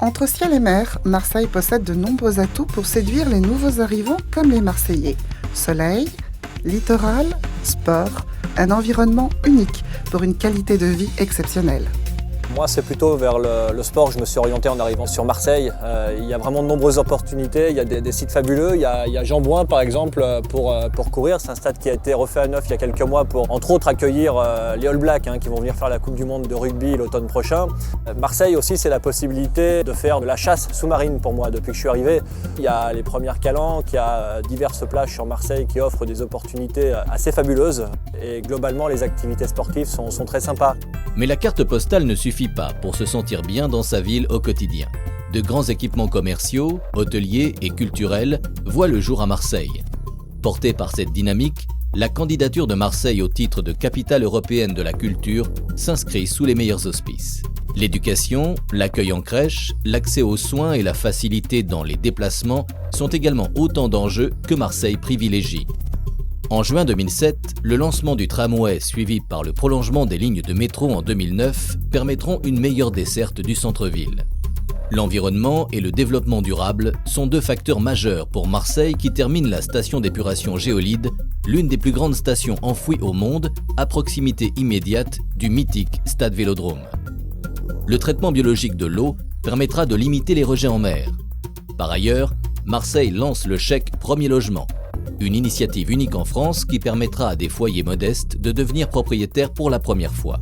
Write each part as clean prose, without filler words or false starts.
Entre ciel et mer, Marseille possède de nombreux atouts pour séduire les nouveaux arrivants comme les Marseillais. Soleil, littoral, sport, un environnement unique pour une qualité de vie exceptionnelle. Moi, c'est plutôt vers le sport que je me suis orienté en arrivant sur Marseille. Il y a vraiment de nombreuses opportunités, il y a des sites fabuleux. Il y a Jean Bouin, par exemple, pour courir. C'est un stade qui a été refait à neuf il y a quelques mois pour, entre autres, accueillir les All Blacks qui vont venir faire la Coupe du Monde de rugby l'automne prochain. Marseille aussi, c'est la possibilité de faire de la chasse sous-marine pour moi depuis que je suis arrivé. Il y a les premières calanques, il y a diverses plages sur Marseille qui offrent des opportunités assez fabuleuses. Et globalement, les activités sportives sont très sympas. Mais la carte postale ne suffit pas pour se sentir bien dans sa ville au quotidien. De grands équipements commerciaux, hôteliers et culturels voient le jour à Marseille. Portée par cette dynamique, la candidature de Marseille au titre de capitale européenne de la culture s'inscrit sous les meilleurs auspices. L'éducation, l'accueil en crèche, l'accès aux soins et la facilité dans les déplacements sont également autant d'enjeux que Marseille privilégie. En juin 2007, le lancement du tramway suivi par le prolongement des lignes de métro en 2009 permettront une meilleure desserte du centre-ville. L'environnement et le développement durable sont deux facteurs majeurs pour Marseille qui termine la station d'épuration Géolide, l'une des plus grandes stations enfouies au monde, à proximité immédiate du mythique Stade Vélodrome. Le traitement biologique de l'eau permettra de limiter les rejets en mer. Par ailleurs, Marseille lance le chèque Premier Logement, une initiative unique en France qui permettra à des foyers modestes de devenir propriétaires pour la première fois.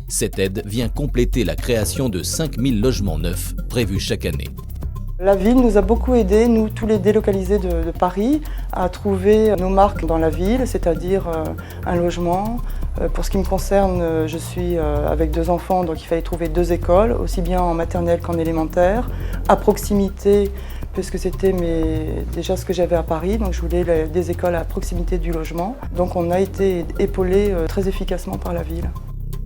Cette aide vient compléter la création de 5000 logements neufs prévus chaque année. La ville nous a beaucoup aidés, nous tous les délocalisés de Paris, à trouver nos marques dans la ville, c'est-à-dire un logement. Pour ce qui me concerne, je suis avec 2 enfants, donc il fallait trouver 2 écoles, aussi bien en maternelle qu'en élémentaire, à proximité, puisque c'était déjà ce que j'avais à Paris, donc je voulais des écoles à proximité du logement. Donc on a été épaulés très efficacement par la ville.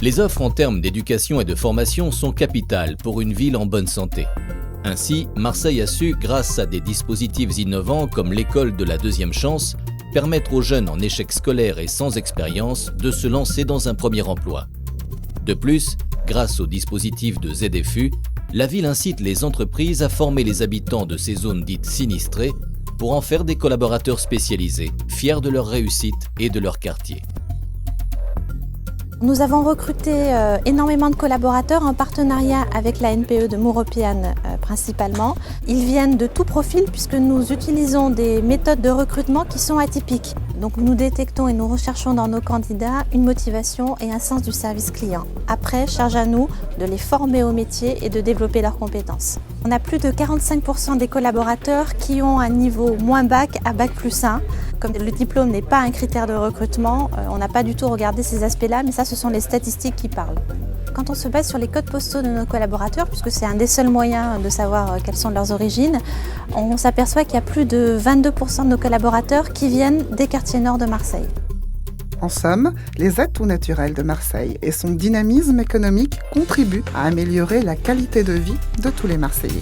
Les offres en termes d'éducation et de formation sont capitales pour une ville en bonne santé. Ainsi, Marseille a su, grâce à des dispositifs innovants comme l'école de la deuxième chance, permettre aux jeunes en échec scolaire et sans expérience de se lancer dans un premier emploi. De plus, grâce au dispositif de ZFU, la ville incite les entreprises à former les habitants de ces zones dites sinistrées pour en faire des collaborateurs spécialisés, fiers de leur réussite et de leur quartier. Nous avons recruté énormément de collaborateurs en partenariat avec la NPE de Mouropiane principalement. Ils viennent de tout profil puisque nous utilisons des méthodes de recrutement qui sont atypiques. Donc nous détectons et nous recherchons dans nos candidats une motivation et un sens du service client. Après, charge à nous de les former au métier et de développer leurs compétences. On a plus de 45% des collaborateurs qui ont un niveau moins bac à bac plus 1. Comme le diplôme n'est pas un critère de recrutement, on n'a pas du tout regardé ces aspects-là, mais ça, ce sont les statistiques qui parlent. Quand on se base sur les codes postaux de nos collaborateurs, puisque c'est un des seuls moyens de savoir quelles sont leurs origines, on s'aperçoit qu'il y a plus de 22% de nos collaborateurs qui viennent des quartiers nord de Marseille. En somme, les atouts naturels de Marseille et son dynamisme économique contribuent à améliorer la qualité de vie de tous les Marseillais.